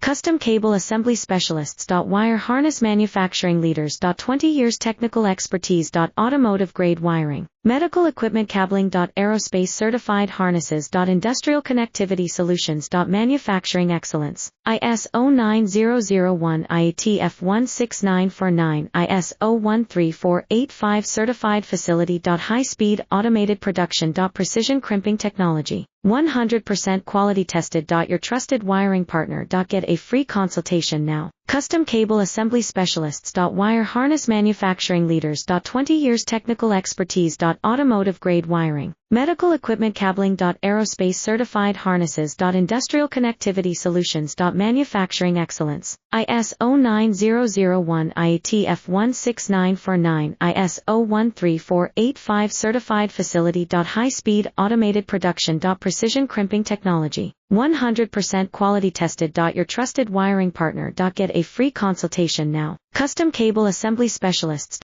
Custom Cable Assembly Specialists. Wire Harness Manufacturing Leaders. 20 years Technical Expertise. Automotive Grade Wiring, Medical Equipment Cabling. Aerospace Certified Harnesses. Industrial Connectivity Solutions. Manufacturing Excellence, ISO9001 IATF 16949 ISO13485 Certified Facility. High-Speed Automated Production. Precision Crimping Technology, 100% quality tested. Your trusted wiring partner. Get a free consultation now. Custom Cable Assembly Specialists. Wire Harness Manufacturing Leaders. 20 years Technical Expertise. Automotive Grade Wiring, Medical Equipment Cabling. Aerospace Certified Harnesses. Industrial Connectivity Solutions. Manufacturing Excellence, ISO9001 IATF 16949 ISO13485 Certified Facility. High-Speed Automated Production. Precision Crimping Technology, 100% quality tested. Your trusted wiring partner. Get a free consultation now. Custom Cable Assembly Specialists.